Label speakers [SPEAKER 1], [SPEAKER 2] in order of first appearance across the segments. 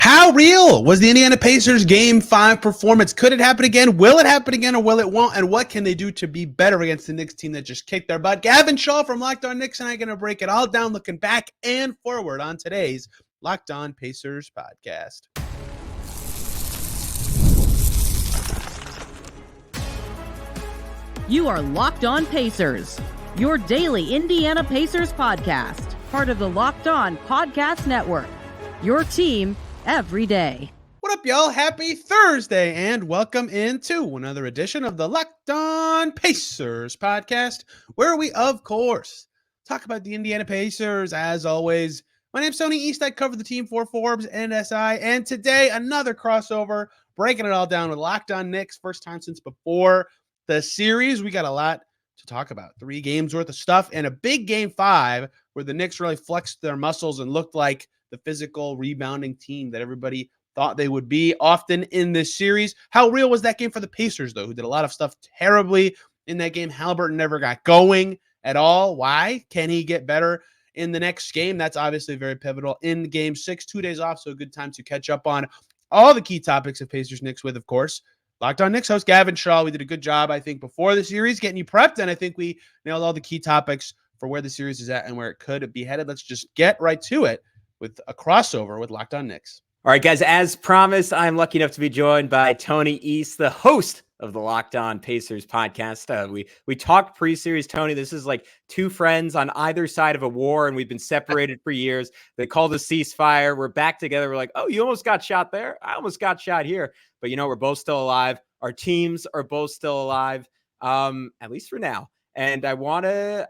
[SPEAKER 1] How real was the Indiana Pacers Game 5 performance? Could it happen again? Will it happen again or will it won't? And what can they do to be better against the Knicks team that just kicked their butt? Gavin Schall from Locked On Knicks and I are going to break it all down, looking back and forward on today's Locked On Pacers podcast.
[SPEAKER 2] You are Locked On Pacers, your daily Indiana Pacers podcast, part of the Locked On Podcast Network, your team every day.
[SPEAKER 1] What up, y'all? Happy Thursday, and welcome into another edition of the Locked On Pacers podcast, where we, of course, talk about the Indiana Pacers. As always, my name's Tony East. I cover the team for Forbes and SI, and today, another crossover, breaking it all down with Locked On Knicks. First time since before the series. We got a lot to talk about. 3 games worth of stuff, and a big Game 5 where the Knicks really flexed their muscles and looked like the physical rebounding team that everybody thought they would be often in this series. How real was that game for the Pacers, though, who did a lot of stuff terribly in that game? Haliburton never got going at all. Why? Can he get better in the next game? That's obviously very pivotal in Game 6. 2 days off, so a good time to catch up on all the key topics of Pacers Knicks with, of course, Locked On Knicks host Gavin Schall. We did a good job, I think, before the series, getting you prepped, and I think we nailed all the key topics for where the series is at and where it could be headed. Let's just get right to it with a crossover with Locked On Knicks.
[SPEAKER 3] All right, guys, as promised, I'm lucky enough to be joined by Tony East, the host of the Locked On Pacers podcast. We talked pre-series, Tony. This is like 2 friends on either side of a war, and we've been separated for years. They called a ceasefire. We're back together. We're like, oh, you almost got shot there. I almost got shot here. But, you know, we're both still alive. Our teams are both still alive, at least for now. And I want to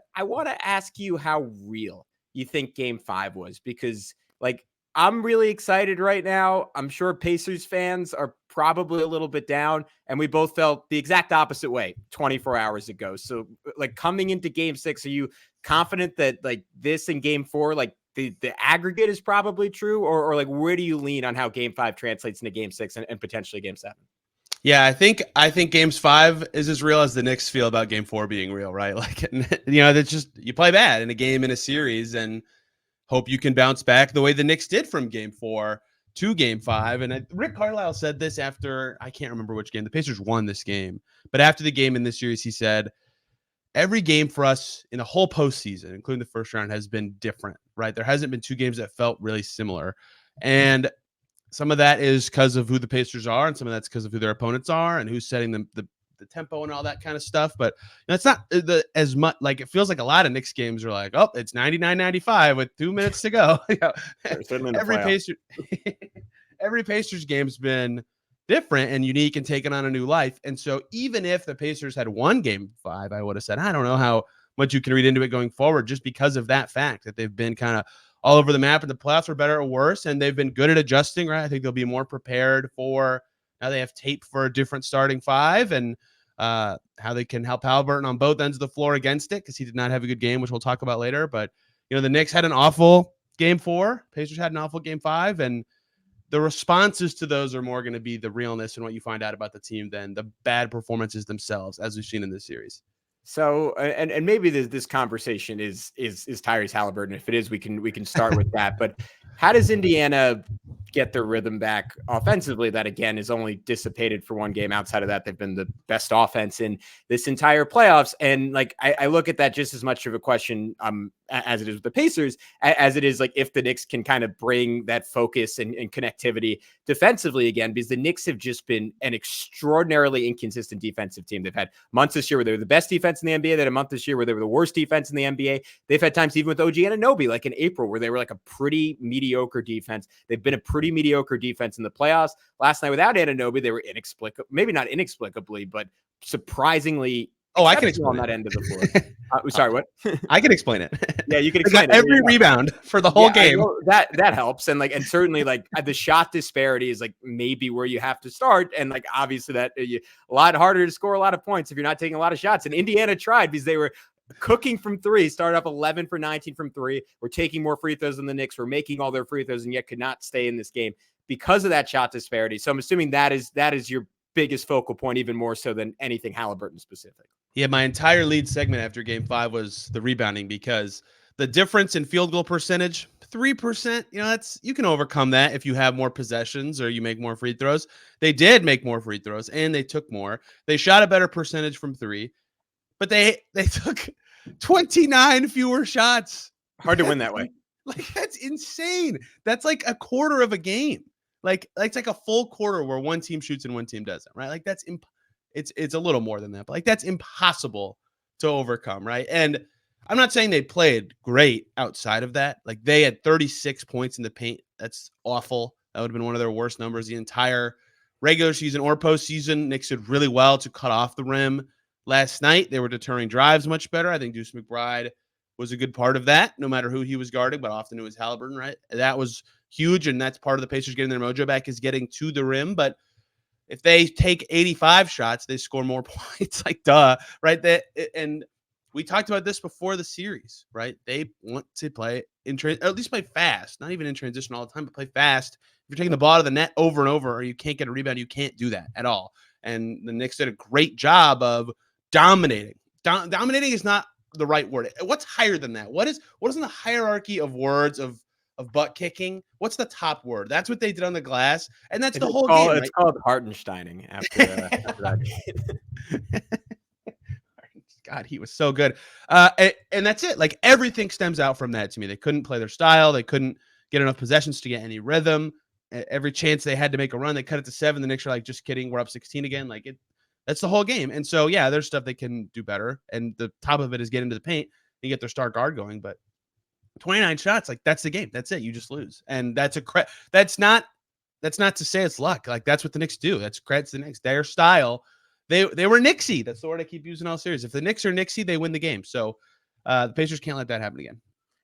[SPEAKER 3] ask you how real you think Game 5 was, because, like, I'm really excited right now. I'm sure Pacers fans are probably a little bit down, and we both felt the exact opposite way 24 hours ago. So, like, coming into Game 6, are you confident that, like, this in Game 4, like, the aggregate is probably true, or like, where do you lean on how Game 5 translates into Game 6 and potentially Game 7?
[SPEAKER 1] Yeah, I think Games 5 is as real as the Knicks feel about Game 4 being real, right? Like, you know, that's just, you play bad in a game in a series and hope you can bounce back the way the Knicks did from Game 4 to Game 5. And Rick Carlisle said this after, I can't remember which game. The Pacers won this game. But after the game in this series, he said, every game for us in the whole postseason, including the first round, has been different, right? There hasn't been 2 games that felt really similar. And some of that is because of who the Pacers are, and some of that's because of who their opponents are and who's setting the tempo and all that kind of stuff. But you know, it's not as much, like, it feels like a lot of Knicks games are like, oh, it's 99-95 with 2 minutes to go. You know, every Pacers game's been different and unique and taken on a new life. And so even if the Pacers had won Game 5, I would have said, I don't know how much you can read into it going forward, just because of that fact that they've been kind of all over the map, and the playoffs are better or worse, and they've been good at adjusting, right? I think they'll be more prepared for, now they have tape for a different starting 5, and how they can help Haliburton on both ends of the floor against it, because he did not have a good game, which we'll talk about later. But, you know, the Knicks had an awful Game 4. Pacers had an awful Game 5, and the responses to those are more going to be the realness and what you find out about the team than the bad performances themselves, as we've seen in this series.
[SPEAKER 3] So, and maybe this conversation is Tyrese Haliburton. If it is, we can start with that. But how does Indiana get their rhythm back offensively? That, again, is only dissipated for 1 game. Outside of that, they've been the best offense in this entire playoffs. And, like, I look at that just as much of a question as it is with the Pacers, as it is, like, if the Knicks can kind of bring that focus and connectivity defensively again, because the Knicks have just been an extraordinarily inconsistent defensive team. They've had months this year where they were the best defense in the NBA. They had a month this year where they were the worst defense in the NBA. They've had times even with OG Anunoby, like in April, where they were like a pretty mediocre defense. They've been a pretty mediocre defense in the playoffs. Last night without Anunoby, they were inexplicable, maybe not inexplicably, but surprisingly
[SPEAKER 1] I can explain
[SPEAKER 3] on that end of the floor. Sorry, what?
[SPEAKER 1] I can explain it.
[SPEAKER 3] Yeah, you can explain it.
[SPEAKER 1] Every rebound for the whole game.
[SPEAKER 3] That helps. And, like, and certainly, like, the shot disparity is, like, maybe where you have to start. And, like, obviously that a lot harder to score a lot of points if you're not taking a lot of shots. And Indiana tried, because they were cooking from 3, started up 11 for 19 from 3. We're taking more free throws than the Knicks. We're making all their free throws, and yet could not stay in this game because of that shot disparity. So I'm assuming that is your biggest focal point, even more so than anything Haliburton specific.
[SPEAKER 1] Yeah, my entire lead segment after Game 5 was the rebounding, because The difference in field goal percentage, 3%, you can overcome that if you have more possessions or you make more free throws. They did make more free throws and they took more. They shot a better percentage from 3, but they took 29 fewer shots.
[SPEAKER 3] Hard to win that way.
[SPEAKER 1] Like, that's insane. That's like a quarter of a game. Like it's like a full quarter where one team shoots and one team doesn't, right? Like that's it's a little more than that, but like that's impossible to overcome, right? And I'm not saying they played great outside of that. Like they had 36 points in the paint. That's awful. That would have been one of their worst numbers the entire regular season or postseason. Knicks did really well to cut off the rim last night. They were deterring drives much better. I think Deuce McBride was a good part of that, no matter who he was guarding, but often it was Haliburton, right? That was huge, and that's part of the Pacers getting their mojo back is getting to the rim. But if they take 85 shots, they score more points. Like, duh, right? And we talked about this before the series, right? They want to play at least play fast, not even in transition all the time, but play fast. If you're taking the ball to the net over and over, or you can't get a rebound, you can't do that at all. And the Knicks did a great job of dominating. Dominating is not the right word. What's higher than that? What is in the hierarchy of words of butt kicking? What's the top word? That's what they did on the glass, and that's the whole game.
[SPEAKER 3] It's called Hartensteining after that.
[SPEAKER 1] God, he was so good. And that's it. Like, everything stems out from that to me. They couldn't play their style. They couldn't get enough possessions to get any rhythm. Every chance they had to make a run, they cut it to 7. The Knicks are like, just kidding, we're up 16 again. Like, that's the whole game. And so, yeah, there's stuff they can do better. And the top of it is get into the paint and get their star guard going. But 29 shots, like, that's the game. That's it. You just lose. And that's not to say it's luck. Like, that's what the Knicks do. That's credit to the Knicks. Their style. They were Knicksy. That's the word I keep using all series. If the Knicks are Knicksy, they win the game. So the Pacers can't let that happen again.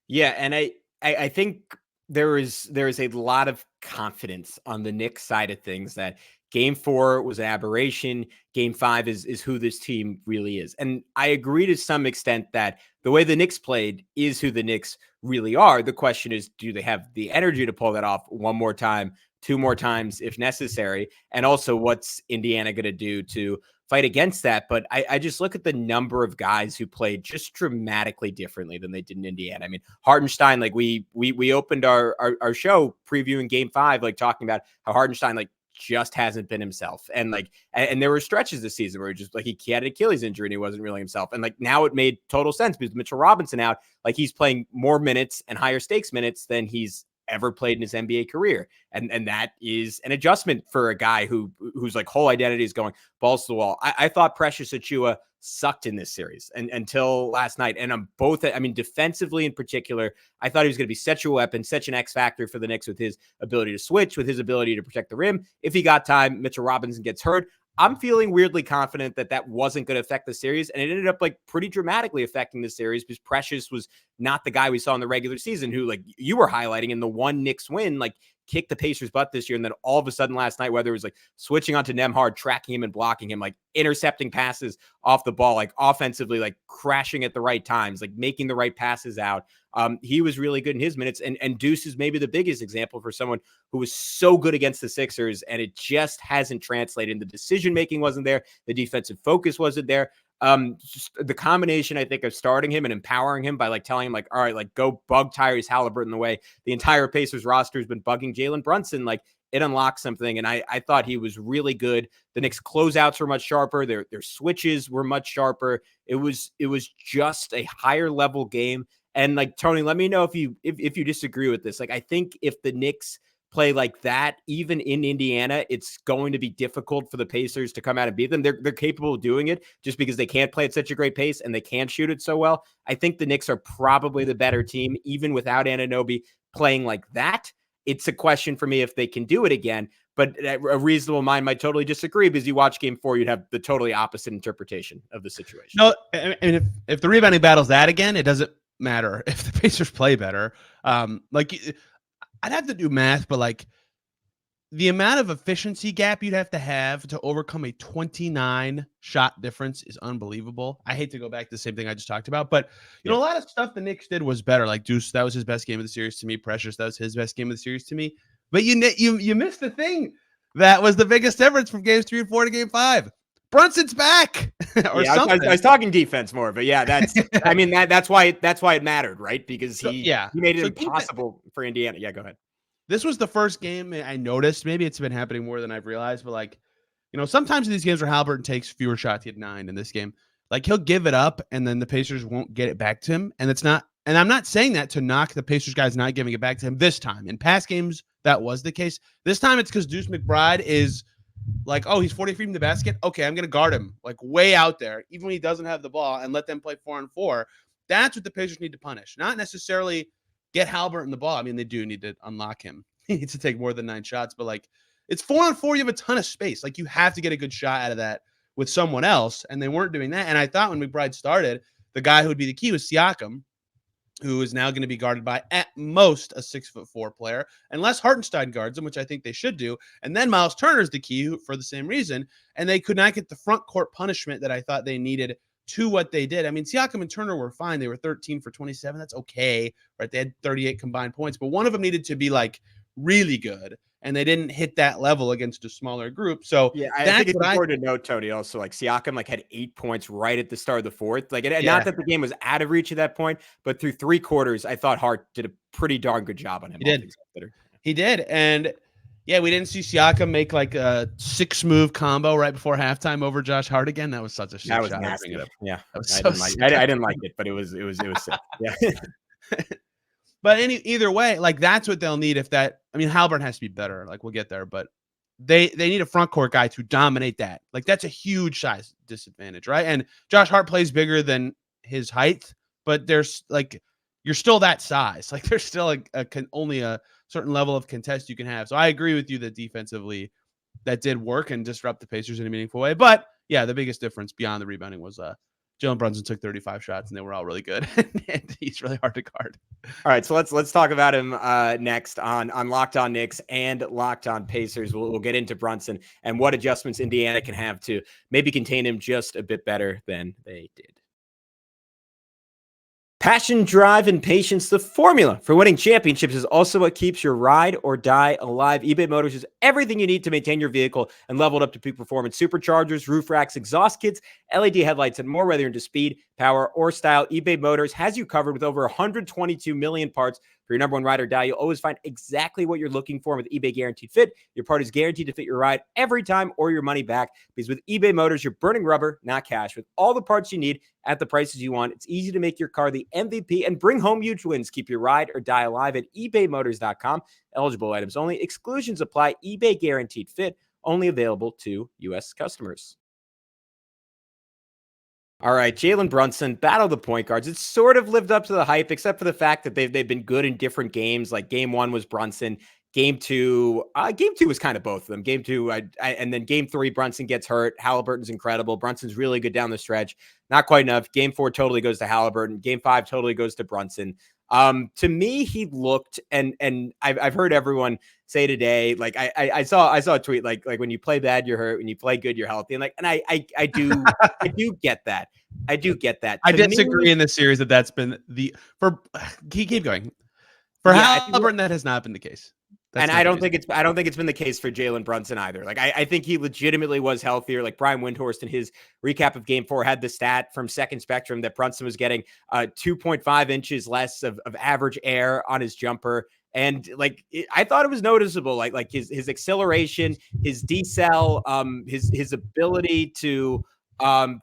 [SPEAKER 3] Yeah, and I think there is a lot of confidence on the Knicks side of things that Game 4 was an aberration. Game 5 is who this team really is. And I agree to some extent that the way the Knicks played is who the Knicks really are. The question is, do they have the energy to pull that off one more time, 2 more times if necessary? And also, what's Indiana going to do to fight against that? But I just look at the number of guys who played just dramatically differently than they did in Indiana. I mean, Hartenstein, like we opened our show previewing Game 5, like talking about how Hartenstein, like, just hasn't been himself. And like, and there were stretches this season where just like he had an Achilles injury and he wasn't really himself. And like, now it made total sense because Mitchell Robinson out, like, he's playing more minutes and higher stakes minutes than he's ever played in his NBA career. And that is an adjustment for a guy whose like whole identity is going balls to the wall. I thought Precious Achiuwa sucked in this series and until last night. And defensively in particular, I thought he was going to be such a weapon, such an X factor for the Knicks with his ability to switch, with his ability to protect the rim. If he got time, Mitchell Robinson gets hurt. I'm feeling weirdly confident that wasn't going to affect the series. And it ended up like pretty dramatically affecting the series because Precious was not the guy we saw in the regular season who, like you were highlighting in the one Knicks win, like kicked the Pacers' butt this year. And then all of a sudden last night, whether it was like switching onto Nembhard, tracking him and blocking him, like intercepting passes off the ball, like offensively, like crashing at the right times, like making the right passes out. He was really good in his minutes. And Deuce is maybe the biggest example for someone who was so good against the Sixers, and it just hasn't translated. The decision-making wasn't there. The defensive focus wasn't there. Just the combination, I think, of starting him and empowering him by like telling him like, all right, like go bug Tyrese Haliburton the way the entire Pacers roster has been bugging Jalen Brunson. Like, it unlocked something. And I thought he was really good. The Knicks closeouts were much sharper. Their switches were much sharper. It was just a higher level game. And like, Tony, let me know if you disagree with this. Like, I think if the Knicks play like that, even in Indiana, it's going to be difficult for the Pacers to come out and beat them. They're capable of doing it just because they can't play at such a great pace and they can't shoot it so well. I think the Knicks are probably the better team, even without Anunoby playing like that. It's a question for me if they can do it again, but a reasonable mind might totally disagree because you watch Game 4, you'd have the totally opposite interpretation of the situation.
[SPEAKER 1] No, and if the rebounding battle's that again, it doesn't matter if the Pacers play better. Like, I'd have to do math, but like the amount of efficiency gap you'd have to overcome a 29 shot difference is unbelievable. I hate to go back to the same thing I just talked about, but you know, a lot of stuff the Knicks did was better. Like Deuce, that was his best game of the series to me. Precious, that was his best game of the series to me. But you missed the thing that was the biggest difference from games 3 and 4 to Game 5. Brunson's back or
[SPEAKER 3] Yeah,
[SPEAKER 1] something.
[SPEAKER 3] I was talking defense more, but yeah, I mean, that's why it mattered, right? Because he made it impossible for Indiana. Yeah, go ahead.
[SPEAKER 1] This was the first game I noticed. Maybe it's been happening more than I've realized, but like, sometimes in these games where Haliburton takes fewer shots, he had 9 in this game. Like he'll give it up and then the Pacers won't get it back to him. And I'm not saying that to knock the Pacers guys not giving it back to him this time. In past games, that was the case. This time it's because Deuce McBride is like, oh, he's 40 feet from the basket. Okay, I'm going to guard him like way out there, even when he doesn't have the ball, and let them play 4-on-4. That's what the Pacers need to punish, not necessarily get Haliburton the ball. I mean, they do need to unlock him. He needs to take more than 9 shots, but like it's 4-on-4. You have a ton of space. Like you have to get a good shot out of that with someone else, and they weren't doing that. And I thought when McBride started, the guy who would be the key was Siakam, who is now going to be guarded by at most a 6'4" player, unless Hartenstein guards him, which I think they should do. And then Myles Turner is the key for the same reason. And they could not get the front court punishment that I thought they needed to what they did. I mean, Siakam and Turner were fine. They were 13 for 27. That's okay, right? They had 38 combined points, but one of them needed to be like really good. And they didn't hit that level against a smaller group. So
[SPEAKER 3] yeah, I think it's important to note, Tony, also like Siakam had 8 points right at the start of the fourth. Like not that the game was out of reach at that point, but through 3 quarters, I thought Hart did a pretty darn good job on him.
[SPEAKER 1] He did. And yeah, we didn't see Siakam make like a 6-move combo right before halftime over Josh Hart again. That was such a shot.
[SPEAKER 3] Nasty. Yeah,
[SPEAKER 1] that was
[SPEAKER 3] I didn't like it, but it was sick. Yeah.
[SPEAKER 1] But either way, like that's what they'll need Haliburton has to be better. Like we'll get there, but they need a front court guy to dominate that. Like that's a huge size disadvantage, right? And Josh Hart plays bigger than his height, but there's like you're still that size. Like there's still only a certain level of contest you can have. So I agree with you that defensively that did work and disrupt the Pacers in a meaningful way. But yeah, the biggest difference beyond the rebounding was Jalen Brunson took 35 shots and they were all really good. And he's really hard to guard.
[SPEAKER 3] All right, so let's talk about him next on Locked On Knicks and Locked On Pacers. We'll get into Brunson and what adjustments Indiana can have to maybe contain him just a bit better than they did. Passion, drive, and patience, the formula for winning championships, is also what keeps your ride or die alive. eBay Motors is everything you need to maintain your vehicle and level it up to peak performance. Superchargers, roof racks, exhaust kits, LED headlights, and more. Whether you're into speed, power, or style, eBay Motors has you covered with over 122 million parts. For your number one ride or die, you'll always find exactly what you're looking for with eBay Guaranteed Fit. Your part is guaranteed to fit your ride every time or your money back. Because with eBay Motors, you're burning rubber, not cash. With all the parts you need at the prices you want, it's easy to make your car the MVP and bring home huge wins. Keep your ride or die alive at ebaymotors.com. Eligible items only. Exclusions apply. eBay Guaranteed Fit. Only available to U.S. customers. All right, Jalen Brunson, battle the point guards. It's sort of lived up to the hype, except for the fact that they've been good in different games. Like game 1 was Brunson. Game 2 was kind of both of them. Game 2, and then game 3, Brunson gets hurt. Haliburton's incredible. Brunson's really good down the stretch. Not quite enough. Game 4 totally goes to Haliburton. Game 5 totally goes to Brunson. To me, he looked, and I've heard everyone say today, like I saw a tweet like when you play bad, you're hurt. When you play good, you're healthy. And I do get that. I do get that.
[SPEAKER 1] I disagree in this series that's been keep going. For Haliburton, that has not been the case.
[SPEAKER 3] And I don't think it's been the case for Jalen Brunson either. Like I think he legitimately was healthier. Like Brian Windhorst in his recap of game 4 had the stat from Second Spectrum that Brunson was getting 2.5 inches less of average air on his jumper. And I thought it was noticeable, like his acceleration, his decel, his ability to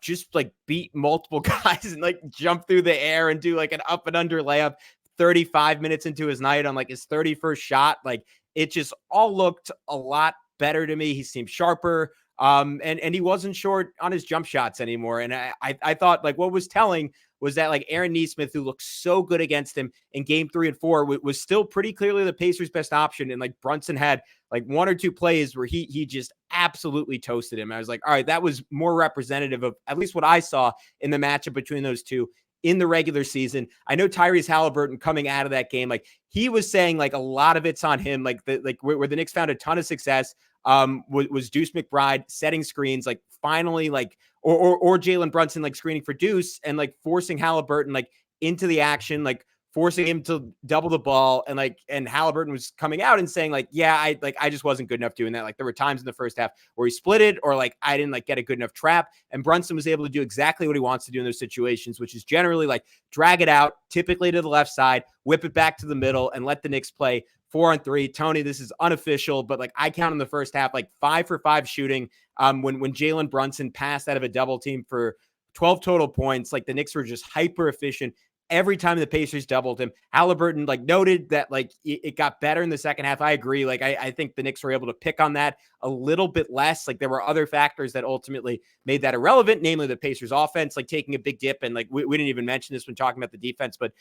[SPEAKER 3] just like beat multiple guys and like jump through the air and do like an up and under layup 35 minutes into his night on like his 31st shot. Like it just all looked a lot better to me. He seemed sharper. And he wasn't short on his jump shots anymore. And I thought like what was telling was that like Aaron Nesmith, who looked so good against him in game 3 and 4, was still pretty clearly the Pacers' best option. And like Brunson had like 1 or 2 plays where he just absolutely toasted him. I was like, all right, that was more representative of at least what I saw in the matchup between those two in the regular season. I know Tyrese Haliburton coming out of that game, like he was saying like a lot of it's on him, like where the Knicks found a ton of success was Deuce McBride setting screens, like finally like or Jalen Brunson like screening for Deuce and like forcing Haliburton like into the action, like forcing him to double the ball. And Haliburton was coming out and saying I just wasn't good enough doing that. Like there were times in the first half where he split it or I didn't get a good enough trap. And Brunson was able to do exactly what he wants to do in those situations, which is generally drag it out, typically to the left side, whip it back to the middle and let the Knicks play 4-on-3. Tony, this is unofficial, but I count in the first half 5 for 5 shooting. When Jalen Brunson passed out of a double team for 12 total points, the Knicks were just hyper efficient every time the Pacers doubled him. Haliburton noted that it got better in the second half. I agree. I think the Knicks were able to pick on that a little bit less. There were other factors that ultimately made that irrelevant, namely the Pacers offense, taking a big dip. And we didn't even mention this when talking about the defense, but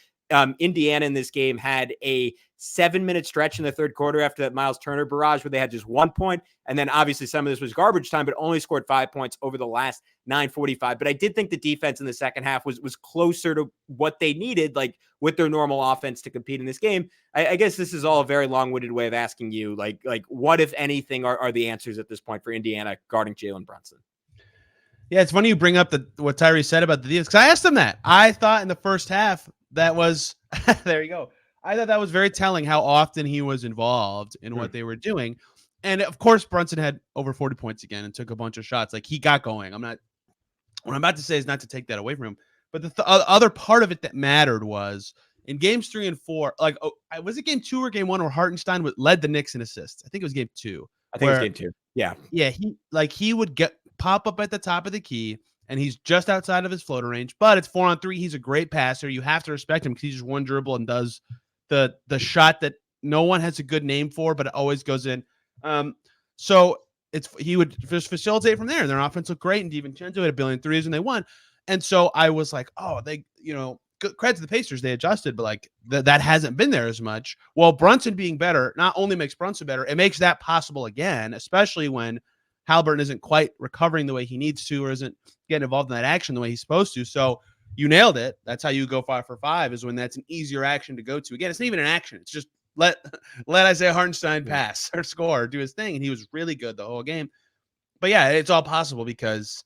[SPEAKER 3] Indiana in this game had a 7-minute stretch in the third quarter after that Myles Turner barrage where they had just 1 point. And then obviously some of this was garbage time, but only scored 5 points over the last 9:45. But I did think the defense in the second half was closer to what they needed, with their normal offense to compete in this game. I guess this is all a very long-winded way of asking you, what, if anything, are the answers at this point for Indiana guarding Jalen Brunson?
[SPEAKER 1] Yeah, it's funny you bring up what Tyrese said about the defense, because I asked him that. I thought in the first half that was there you go. I thought that was very telling how often he was involved in what they were doing. And of course, Brunson had over 40 points again and took a bunch of shots. He got going. What I'm about to say is not to take that away from him. But the other part of it that mattered was in games 3 and 4, was it game 2 or game 1 where Hartenstein led the Knicks in assists? I think it was game 2.
[SPEAKER 3] I think it was game 2. Yeah.
[SPEAKER 1] Yeah. He would pop up at the top of the key and he's just outside of his floater range, but it's 4-on-3. He's a great passer. You have to respect him because he's just one dribble and does the shot that no one has a good name for, but it always goes in. So he would just facilitate from there. And their offense looked great. And DiVincenzo had 1 billion threes and they won. And so I was like, oh, they, credit to the Pacers, they adjusted, but that hasn't been there as much. Well, Brunson being better not only makes Brunson better, it makes that possible again, especially when Haliburton isn't quite recovering the way he needs to or isn't getting involved in that action the way he's supposed to. So you nailed it. That's how you go 5 for 5 is when that's an easier action to go to. Again, it's not even an action. It's just let Isaiah Hartenstein pass or score or do his thing. And he was really good the whole game. But yeah, it's all possible because,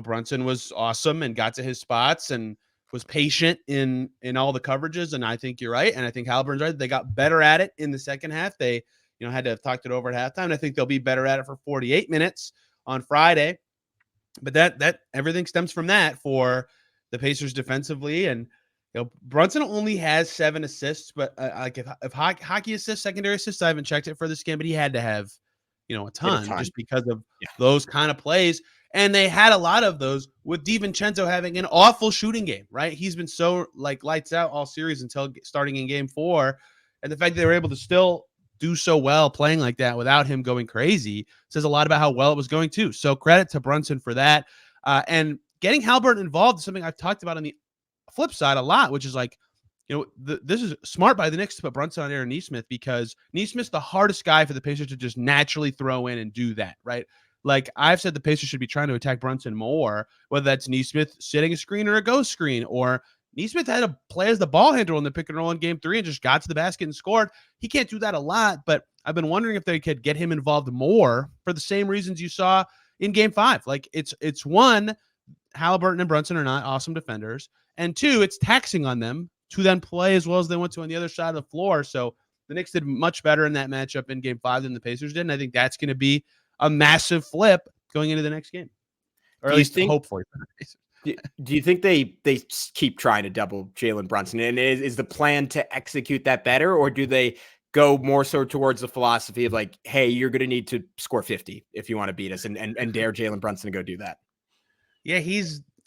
[SPEAKER 1] Brunson was awesome and got to his spots and was patient in all the coverages. And I think you're right. And I think Haliburton's right. They got better at it in the second half. They, had to have talked it over at halftime. And I think they'll be better at it for 48 minutes on Friday. But that everything stems from that for the Pacers defensively. And Brunson only has 7 assists, but if hockey assists, secondary assists, I haven't checked it for this game, but he had to have a ton just because of those kind of plays. And they had a lot of those with DiVincenzo having an awful shooting game, right? He's been so lights out all series until starting in game 4. And the fact that they were able to still do so well playing like that without him going crazy says a lot about how well it was going too. So credit to Brunson for that. And getting Haliburton involved is something I've talked about on the flip side a lot, which is this is smart by the Knicks to put Brunson on Aaron Nesmith because Nesmith's the hardest guy for the Pacers to just naturally throw in and do that, right? I've said the Pacers should be trying to attack Brunson more, whether that's Nesmith sitting a screen or a ghost screen, or Nesmith had to play as the ball handler in the pick and roll in game 3 and just got to the basket and scored. He can't do that a lot, but I've been wondering if they could get him involved more for the same reasons you saw in game 5. It's one, Haliburton and Brunson are not awesome defenders, and 2, it's taxing on them to then play as well as they want to on the other side of the floor. So the Knicks did much better in that matchup in game 5 than the Pacers did, and I think that's going to be a massive flip going into the next game, or at least hopefully.
[SPEAKER 3] Do you think they keep trying to double Jalen Brunson? And is the plan to execute that better, or do they go more so towards the philosophy of hey, you're going to need to score 50 if you want to beat us, and dare Jalen Brunson to go do that?
[SPEAKER 1] Yeah,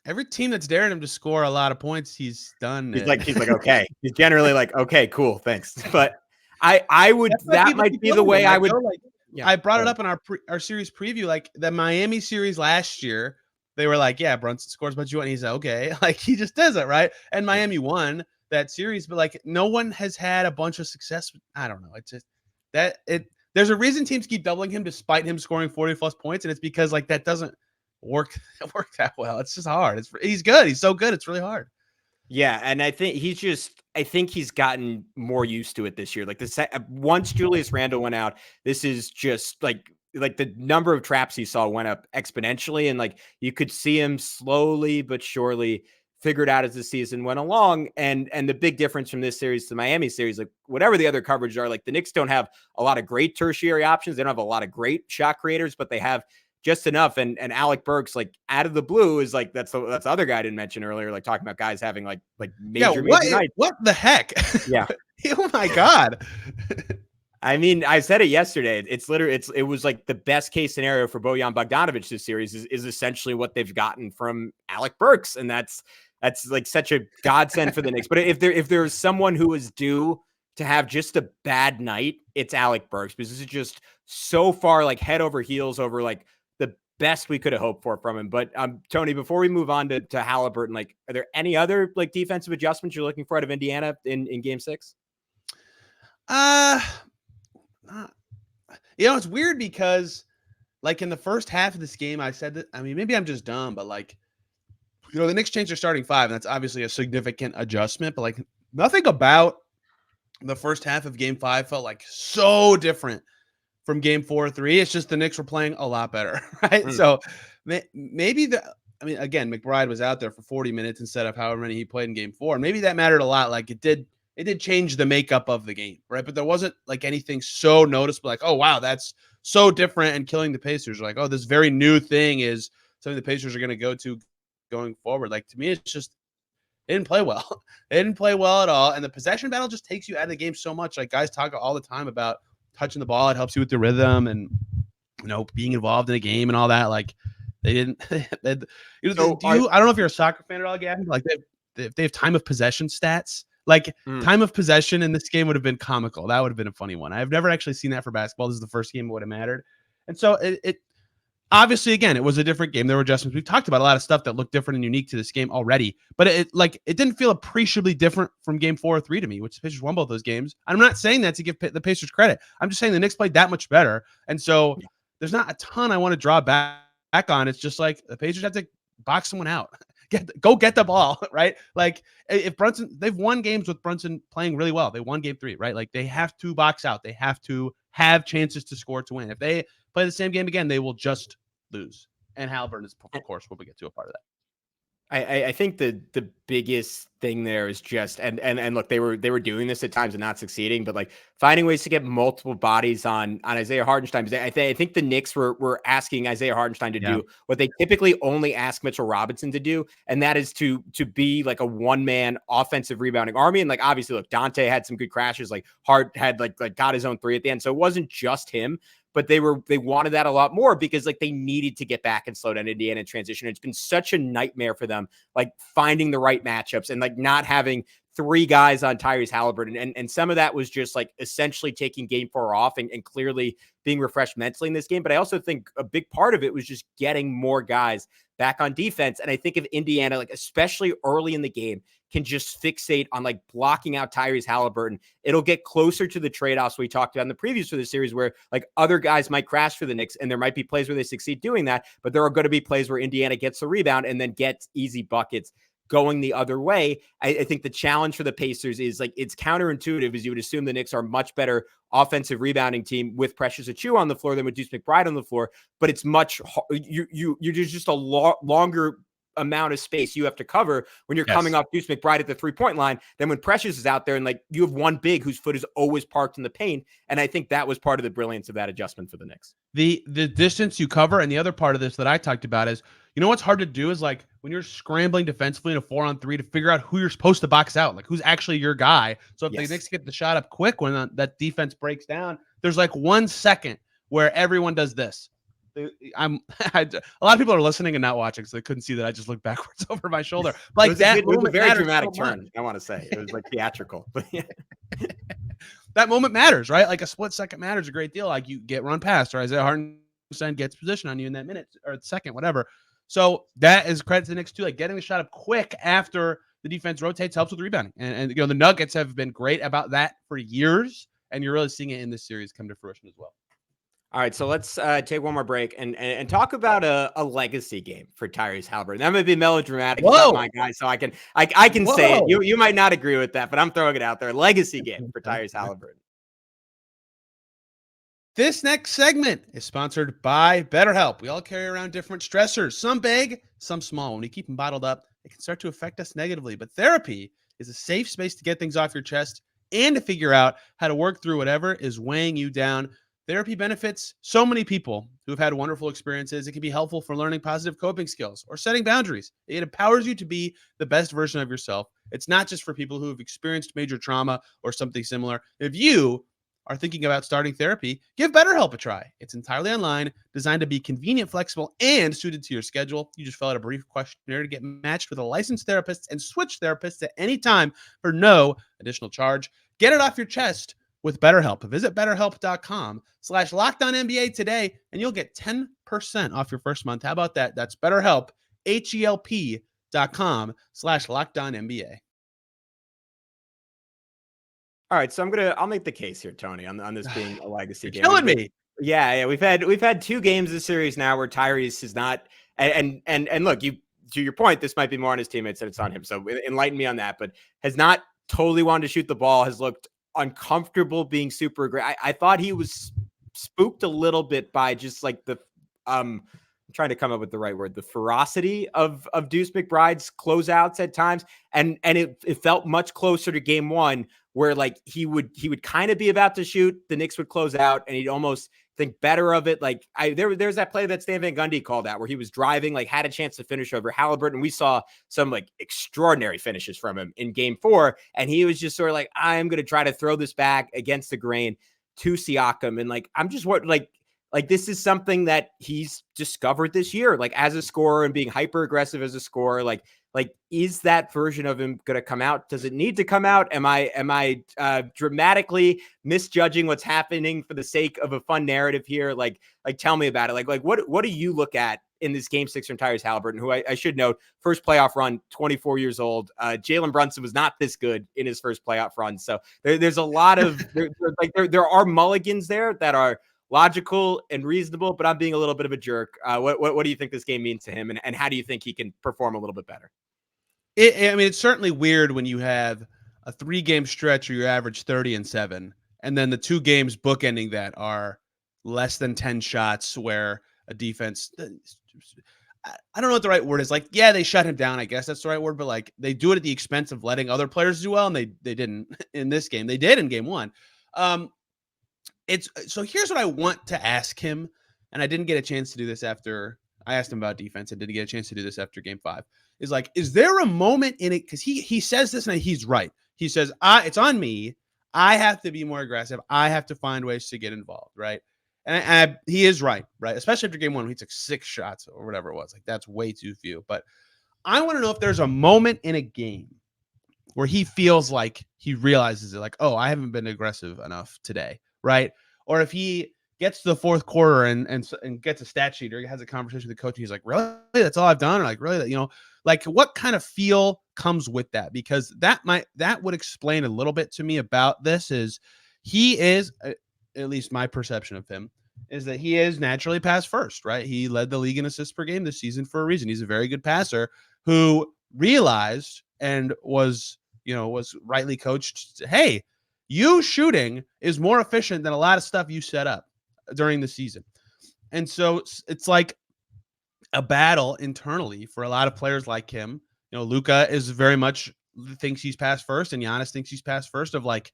[SPEAKER 1] every team that's daring him to score a lot of points, he's done.
[SPEAKER 3] He's like okay. He's generally okay, cool, thanks. But I would that might be the way I would.
[SPEAKER 1] I brought it up in our series preview, the Miami series last year. They were yeah, Brunson scores, but you want. And he's okay, he just does it right. And Miami won that series, but no one has had a bunch of success. I don't know. It's just there's a reason teams keep doubling him despite him scoring 40+ points, and it's because that doesn't work that well. It's just hard. He's good. He's so good. It's really hard.
[SPEAKER 3] Yeah, and I think he's gotten more used to it this year. Once Julius Randle went out, this is just the number of traps he saw went up exponentially, and you could see him slowly but surely figured out as the season went along. And the big difference from this series to the Miami series, like whatever the other coverage are, like the Knicks don't have a lot of great tertiary options. They don't have a lot of great shot creators, but they have just enough. And Alec Burks, like out of the blue, is like that's the other guy I didn't mention earlier, like talking about guys having like major nights.
[SPEAKER 1] What the heck?
[SPEAKER 3] Yeah.
[SPEAKER 1] Oh my God.
[SPEAKER 3] I mean, I said it yesterday. It's literally, it was like the best case scenario for Bojan Bogdanovic this series is essentially what they've gotten from Alec Burks. And that's like such a godsend for the Knicks. But if there's someone who is due to have just a bad night, it's Alec Burks, because this is just so far like head over heels over like the best we could have hoped for from him. But Tony, before we move on to Haliburton, like, are there any other like defensive adjustments you're looking for out of Indiana in game 6?
[SPEAKER 1] It's weird because like in the first half of this game, I said that, I mean, maybe I'm just dumb, but like, the Knicks changed their starting 5, and that's obviously a significant adjustment, but like nothing about the first half of game 5 felt like so different from game 4-3. It's just the Knicks were playing a lot better, right? So maybe again, McBride was out there for 40 minutes instead of however many he played in game 4. And maybe that mattered a lot. Like it did change the makeup of the game, right? But there wasn't like anything so noticeable, like, oh wow, that's so different and killing the Pacers. Like, oh, this very new thing is something the Pacers are going to go to going forward. Like, to me, it's just, they didn't play well. They didn't play well at all. And the possession battle just takes you out of the game so much. Like, guys talk all the time about touching the ball. It helps you with the rhythm and, being involved in a game and all that. Like, they didn't. I don't know if you're a soccer fan at all, Gavin. Like, they have time of possession stats. Like, time of possession in this game would have been comical. That would have been a funny one. I've never actually seen that for basketball. This is the first game it would have mattered. And so it obviously, again, it was a different game. There were adjustments. We've talked about a lot of stuff that looked different and unique to this game already, but it didn't feel appreciably different from game 4 or 3 to me, which the Pacers won both those games. I'm not saying that to give the Pacers credit. I'm just saying the Knicks played that much better. And so there's not a ton I want to draw back on. It's just like the Pacers have to box someone out. Go get the ball, right? Like, if Brunson, they've won games with Brunson playing really well. They won game 3, right? Like, they have to box out. They have to have chances to score to win. If they play the same game again, they will just lose. And Haliburton is, of course, when we get to a part of that.
[SPEAKER 3] I think the biggest thing there is just and look, they were doing this at times and not succeeding, but like finding ways to get multiple bodies on Isaiah Hartenstein. I think the Knicks were asking Isaiah Hartenstein to do what they typically only ask Mitchell Robinson to do, and that is to be like a one-man offensive rebounding army. And like, obviously, look, Dante had some good crashes. Like Hart had like got his own 3 at the end, so it wasn't just him. But they wanted that a lot more because like they needed to get back and slow down Indiana in transition. It's been such a nightmare for them, like finding the right matchups and like not having 3 guys on Tyrese Haliburton. And some of that was just like essentially taking game 4 off and clearly being refreshed mentally in this game. But I also think a big part of it was just getting more guys back on defense. And I think if Indiana, like especially early in the game, can just fixate on like blocking out Tyrese Haliburton, it'll get closer to the trade-offs we talked about in the previews for the series, where like other guys might crash for the Knicks, and there might be plays where they succeed doing that, but there are going to be plays where Indiana gets the rebound and then gets easy buckets going the other way. I think the challenge for the Pacers is like, it's counterintuitive, as you would assume the Knicks are a much better offensive rebounding team with Precious Achiuwa on the floor than with Deuce McBride on the floor, but it's much you're just a longer amount of space you have to cover when you're coming off Deuce McBride at the 3-point line than when Precious is out there, and like you have one big whose foot is always parked in the paint. And I think that was part of the brilliance of that adjustment for the Knicks. The
[SPEAKER 1] distance you cover, and the other part of this that I talked about is, what's hard to do is like when you're scrambling defensively in a 4-on-3 to figure out who you're supposed to box out, like who's actually your guy. So if the Knicks get the shot up quick when that defense breaks down, there's like 1 second where everyone does this. A lot of people are listening and not watching, so they couldn't see that I just looked backwards over my shoulder. Like, it was a very dramatic turn.
[SPEAKER 3] I want to say it was like theatrical, but
[SPEAKER 1] that moment matters, right? Like a split second matters a great deal. Like you get run past, or Isaiah Hartenstein gets position on you in that minute or second, whatever. So that is credit to the Knicks too. Like getting the shot up quick after the defense rotates helps with rebounding, and the Nuggets have been great about that for years, and you're really seeing it in this series come to fruition as well.
[SPEAKER 3] All right, so let's take one more break and talk about a legacy game for Tyrese Haliburton. That might be melodramatic. He's not my guy, so I can say it. You might not agree with that, but I'm throwing it out there. Legacy game for Tyrese Haliburton.
[SPEAKER 1] This next segment is sponsored by BetterHelp. We all carry around different stressors, some big, some small. When we keep them bottled up, it can start to affect us negatively. But therapy is a safe space to get things off your chest and to figure out how to work through whatever is weighing you down. Therapy benefits so many people who have had wonderful experiences. It can be helpful for learning positive coping skills or setting boundaries. It empowers you to be the best version of yourself. It's not just for people who have experienced major trauma or something similar. If you are thinking about starting therapy, give BetterHelp a try. It's entirely online, designed to be convenient, flexible, and suited to your schedule. You just fill out a brief questionnaire to get matched with a licensed therapist and switch therapists at any time for no additional charge. Get it off your chest with BetterHelp. Visit BetterHelp.com/LockedOnNBA today, and you'll get 10% off your first month. How about that? That's BetterHelp, HELP.com/LockedOnNBA.
[SPEAKER 3] All right, so I'll make the case here, Tony, on this being a legacy game.
[SPEAKER 1] Killing me.
[SPEAKER 3] Yeah, we've had 2 games this series now where Tyrese is not, and look, to your point, this might be more on his teammates than it's on him. So enlighten me on that, but has not totally wanted to shoot the ball, has looked uncomfortable being super aggressive. I thought he was spooked a little bit by just like the I'm trying to come up with the right word, the ferocity of Deuce McBride's closeouts at times, and it felt much closer to game 1 where like he would kind of be about to shoot, the Knicks would close out, and he'd almost think better of it. Like there's that play that Stan Van Gundy called out where he was driving, like had a chance to finish over Haliburton. We saw some like extraordinary finishes from him in game 4. And he was just sort of like, I'm going to try to throw this back against the grain to Siakam. And like, I'm just like this is something that he's discovered this year, like as a scorer and being hyper aggressive as a scorer. Like, is that version of him going to come out? Does it need to come out? Am I dramatically misjudging what's happening for the sake of a fun narrative here? Like tell me about it. Like what do you look at in this game 6 from Tyrese Haliburton, who I should note, first playoff run, 24 years old. Jalen Brunson was not this good in his first playoff run. So there's a lot of, there are mulligans there that are logical and reasonable, but I'm being a little bit of a jerk. What do you think this game means to him, and how do you think he can perform a little bit better?
[SPEAKER 1] It's certainly weird when you have a 3-game stretch where you average 30 and 7, and then the 2 games bookending that are less than 10 shots where a defense, I don't know what the right word is. Like, yeah, they shut him down. I guess that's the right word, but like they do it at the expense of letting other players do well, and they didn't in this game. They did in game 1. So here's what I want to ask him, and I didn't get a chance to do this after I asked him about defense. I didn't get a chance to do this after game 5. Is like, is there a moment in it? Because he says this and he's right. He says, it's on me. I have to be more aggressive. I have to find ways to get involved, right? And he is right? Especially after game 1, when he took 6 shots or whatever it was. Like, that's way too few. But I want to know if there's a moment in a game where he feels like he realizes it, like, oh, I haven't been aggressive enough today, right? Or if he gets to the 4th quarter and gets a stat sheet or he has a conversation with the coach, and he's like, really? That's all I've done? Or like, really? Like what kind of feel comes with that? Because that would explain a little bit to me about this. Is he is, at least my perception of him, is that he is naturally pass first, right? He led the league in assists per game this season for a reason. He's a very good passer who realized and was rightly coached. Hey, you shooting is more efficient than a lot of stuff you set up during the season. And so it's like a battle internally for a lot of players like him. Luka is very much thinks he's pass first, and Giannis thinks he's pass first, of like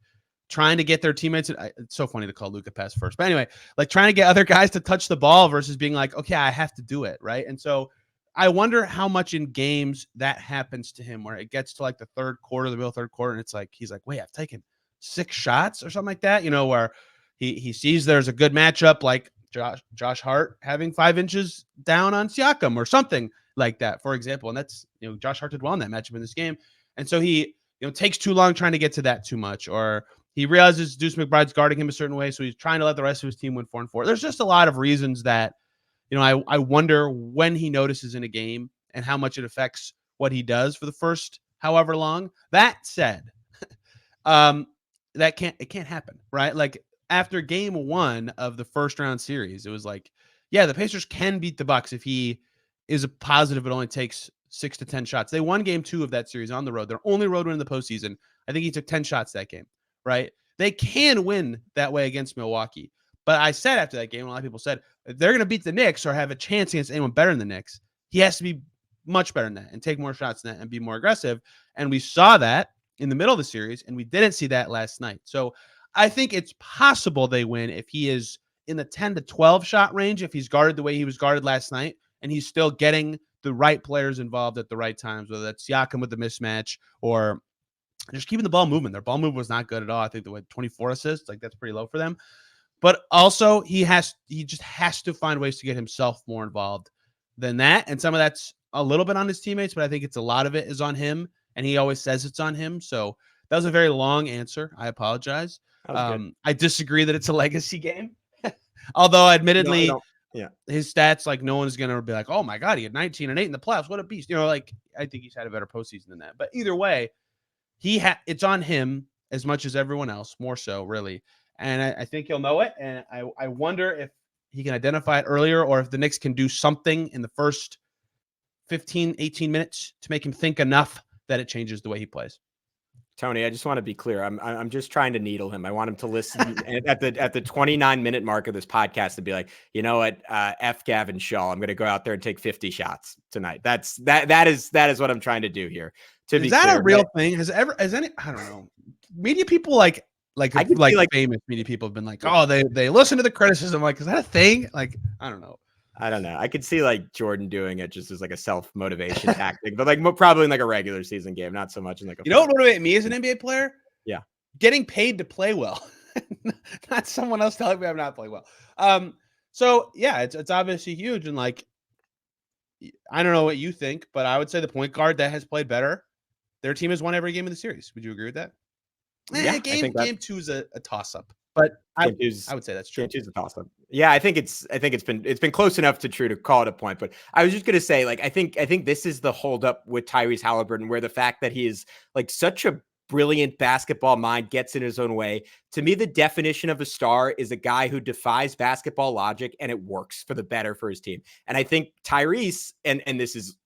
[SPEAKER 1] trying to get their teammates. It's so funny to call Luka pass first, but anyway, like trying to get other guys to touch the ball versus being like, okay, I have to do it. Right. And so I wonder how much in games that happens to him, where it gets to like the 3rd quarter, the middle 3rd quarter, and it's like, he's like, wait, I've taken 6 shots or something like that, where he sees there's a good matchup, like Josh Hart having 5 inches down on Siakam or something like that, for example. And that's, Josh Hart did well in that matchup in this game. And so he, takes too long trying to get to that too much, or he realizes Deuce McBride's guarding him a certain way, so he's trying to let the rest of his team win 4 and 4. There's just a lot of reasons that, I wonder when he notices in a game and how much it affects what he does for the first however long. That said, it can't happen, right? Like after game 1 of the first round series, it was like, yeah, the Pacers can beat the Bucks if he is a positive, but only takes 6 to 10 shots. They won game 2 of that series on the road. Their only road win in the postseason. I think he took 10 shots that game, right? They can win that way against Milwaukee. But I said after that game, a lot of people said, if they're going to beat the Knicks or have a chance against anyone better than the Knicks, he has to be much better than that and take more shots than that and be more aggressive. And we saw that in the middle of the series, and we didn't see that last night. So I think it's possible they win if he is in the 10 to 12 shot range, if he's guarded the way he was guarded last night, and he's still getting the right players involved at the right times, whether that's Siakam with the mismatch or just keeping the ball moving. Their ball movement was not good at all. I think they went 24 assists. Like, that's pretty low for them. But also he just has to find ways to get himself more involved than that. And some of that's a little bit on his teammates, but I think it's a lot of it is on him. And he always says it's on him. So that was a very long answer. I apologize. I disagree that it's a legacy game. Although admittedly, his stats, like, no one's going to be like, oh my God, he had 19 and 8 in the playoffs. What a beast. You know, like, I think he's had a better postseason than that. But either way, it's on him as much as everyone else, more so, really. And I think he'll know it. And I wonder if he can identify it earlier, or if the Knicks can do something in the first 15, 18 minutes to make him think enough that it changes the way he plays.
[SPEAKER 3] Tony, I just want to be clear. I'm just trying to needle him. I want him to listen at the 29-minute mark of this podcast to be like, you know what, F Gavin Schall. I'm going to go out there and take 50 shots tonight. That is what I'm trying to do here. Is
[SPEAKER 1] that a real thing? Has any, I don't know, media people like famous media people have been like, oh, they listen to the criticism. Like, is that a thing? Like, I don't know.
[SPEAKER 3] I could see like Jordan doing it just as like a self-motivation tactic, but like probably in like a regular season game, not so much in like a.
[SPEAKER 1] You know what motivated me as an NBA player?
[SPEAKER 3] Yeah,
[SPEAKER 1] getting paid to play well, not someone else telling me I'm not playing well. So yeah, it's obviously huge, and like, I don't know what you think, but I would say the point guard that has played better, their team has won every game of the series. Would you agree with that?
[SPEAKER 3] Yeah,
[SPEAKER 1] game two is a toss-up, but I would say that's true.
[SPEAKER 3] Game two is a toss-up. Yeah, I think it's been close enough to true to call it a point. But I was just gonna say, like, I think this is the holdup with Tyrese Haliburton, where the fact that he is like such a brilliant basketball mind, gets in his own way. To me, the definition of a star is a guy who defies basketball logic and it works for the better for his team. And I think Tyrese, and this is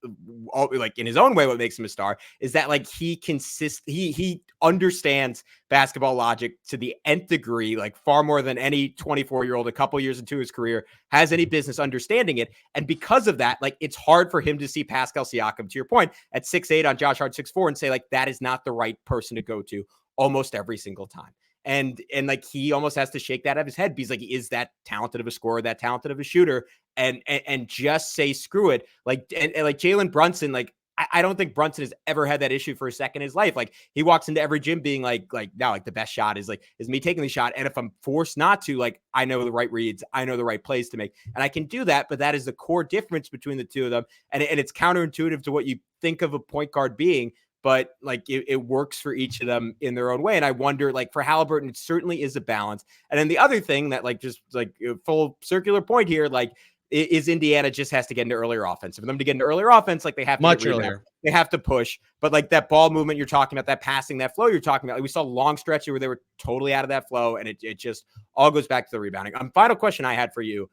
[SPEAKER 3] all, like, in his own way, what makes him a star is that, like, he understands basketball logic to the nth degree, like far more than any 24-year-old a couple years into his career has any business understanding it. And because of that, like, it's hard for him to see Pascal Siakam, to your point, at 6'8" on Josh Hart 6'4", and say, like, that is not the right person to go to almost every single time. And like, he almost has to shake that out of his head, because like, he is that talented of a scorer, that talented of a shooter, and just say, screw it. Like, and like Jalen Brunson, like, I don't think Brunson has ever had that issue for a second in his life. Like, he walks into every gym being like, now, like, the best shot is me taking the shot. And if I'm forced not to, like, I know the right reads, I know the right plays to make, and I can do that. But that is the core difference between the two of them. And it's counterintuitive to what you think of a point guard being, but like, it works for each of them in their own way. And I wonder, like, for Haliburton, it certainly is a balance. And then the other thing that, like, just like a full circular point here, like, is Indiana just has to get into earlier offense. For them to get into earlier offense, like, they have to
[SPEAKER 1] much earlier.
[SPEAKER 3] They have to push. But like, that ball movement you're talking about, that passing, that flow you're talking about, like, we saw long stretches where they were totally out of that flow, and it just all goes back to the rebounding. Final question I had for you.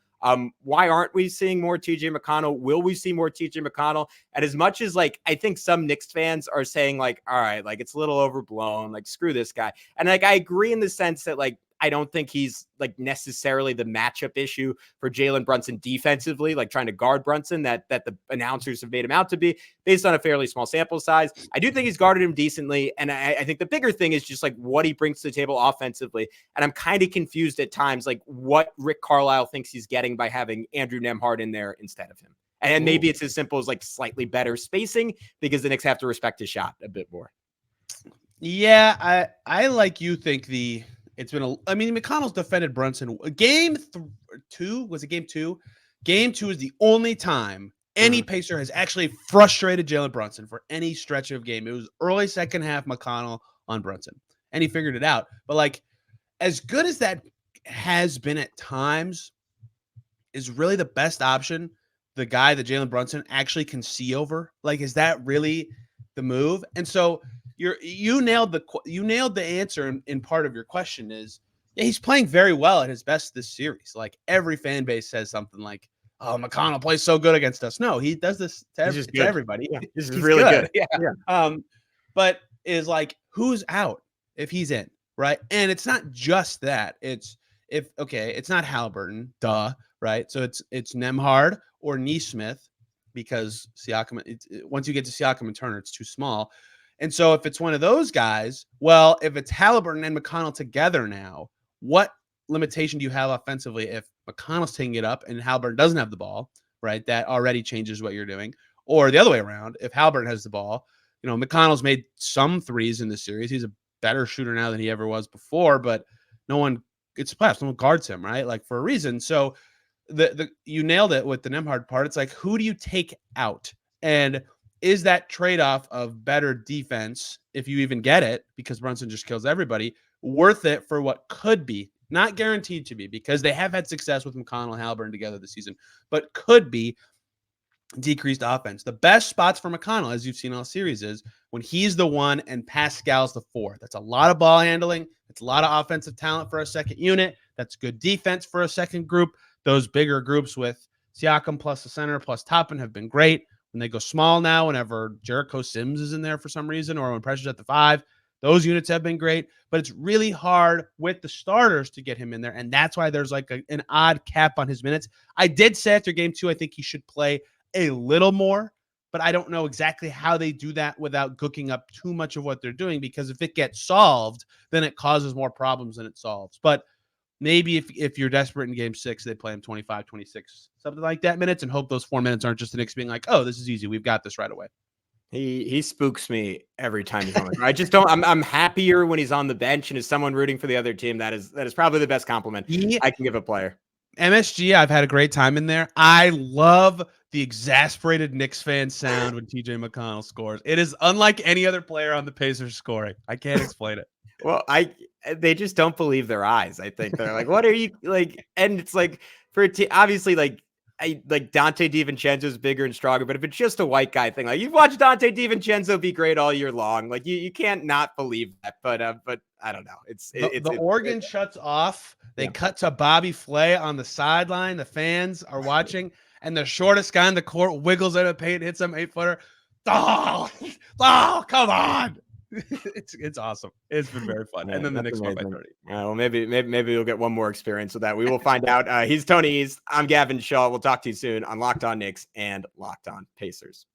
[SPEAKER 3] Why aren't we seeing more TJ McConnell? Will we see more TJ McConnell? And as much as, like, I think some Knicks fans are saying, like, all right, like, it's a little overblown, like, screw this guy. And like, I agree in the sense that, like, I don't think he's like necessarily the matchup issue for Jalen Brunson defensively, like trying to guard Brunson that the announcers have made him out to be based on a fairly small sample size. I do think he's guarded him decently. And I think the bigger thing is just like what he brings to the table offensively. And I'm kind of confused at times, like, what Rick Carlisle thinks he's getting by having Andrew Nembhard in there instead of him. And maybe it's as simple as like slightly better spacing, because the Knicks have to respect his shot a bit more.
[SPEAKER 1] Yeah, I like you think it's been McConnell's defended Brunson. Game 2, was it game 2? Game 2 is the only time any Pacer has actually frustrated Jalen Brunson for any stretch of game. It was early second half McConnell on Brunson, and he figured it out. But like, as good as that has been at times, is really the best option the guy that Jalen Brunson actually can see over? Like, is that really the move? And so you nailed the answer in part of your question is, yeah, he's playing very well at his best this series. Like, every fan base says something like, oh, McConnell plays so good against us. No, he does this to everybody.
[SPEAKER 3] Yeah, this is really good.
[SPEAKER 1] Yeah. But is like, who's out if he's in, right? And it's not just that. It's not Haliburton, duh, right? So it's Nembhard or Nesmith, because Siakam, once you get to Siakam and Turner, it's too small. And so if it's one of those guys, well, if it's Haliburton and McConnell together now, what limitation do you have offensively if McConnell's taking it up and Haliburton doesn't have the ball, right? That already changes what you're doing. Or the other way around, if Haliburton has the ball, McConnell's made some threes in the series. He's a better shooter now than he ever was before, but no one gets playoffs. No one guards him, right? Like for a reason. So you nailed it with the Nembhard part. It's like, who do you take out? And is that trade-off of better defense, if you even get it, because Brunson just kills everybody, worth it for what could be, not guaranteed to be, because they have had success with McConnell and Haliburton together this season, but could be decreased offense. The best spots for McConnell, as you've seen all series, is when he's the one and Pascal's the four. That's a lot of ball handling. It's a lot of offensive talent for a second unit. That's good defense for a second group. Those bigger groups with Siakam plus the center plus Toppin have been great. When they go small now, whenever Jericho Sims is in there for some reason, or when pressure's at the 5, those units have been great. But it's really hard with the starters to get him in there, and that's why there's like an odd cap on his minutes. I did say after game 2, I think he should play a little more, but I don't know exactly how they do that without cooking up too much of what they're doing, because if it gets solved, then it causes more problems than it solves. But maybe if you're desperate in game 6, they play him 25, 26, something like that minutes, and hope those 4 minutes aren't just the Knicks being like, oh, this is easy, we've got this right away.
[SPEAKER 3] He spooks me every time he's on the I just don't. I'm happier when he's on the bench, and as someone rooting for the other team, that is probably the best compliment I can give a player.
[SPEAKER 1] MSG, I've had a great time in there. I love the exasperated Knicks fan sound when TJ McConnell scores. It is unlike any other player on the Pacers scoring. I can't explain it.
[SPEAKER 3] Well, they just don't believe their eyes. I think they're like, what are you like? And it's like obviously like Dante DiVincenzo is bigger and stronger, but if it's just a white guy thing, like you've watched Dante DiVincenzo be great all year long, like you can't not believe that. But I don't know. The
[SPEAKER 1] organ shuts off. They cut to Bobby Flay on the sideline. The fans are watching, and the shortest guy in the court wiggles out of paint, hits some 8-footer. Oh, come on. It's awesome. It's been very fun.
[SPEAKER 3] Yeah,
[SPEAKER 1] and then the Knicks won by 30.
[SPEAKER 3] Well, maybe we'll get one more experience with that. We will find out. He's Tony East. I'm Gavin Schall. We'll talk to you soon on Locked On Knicks and Locked On Pacers.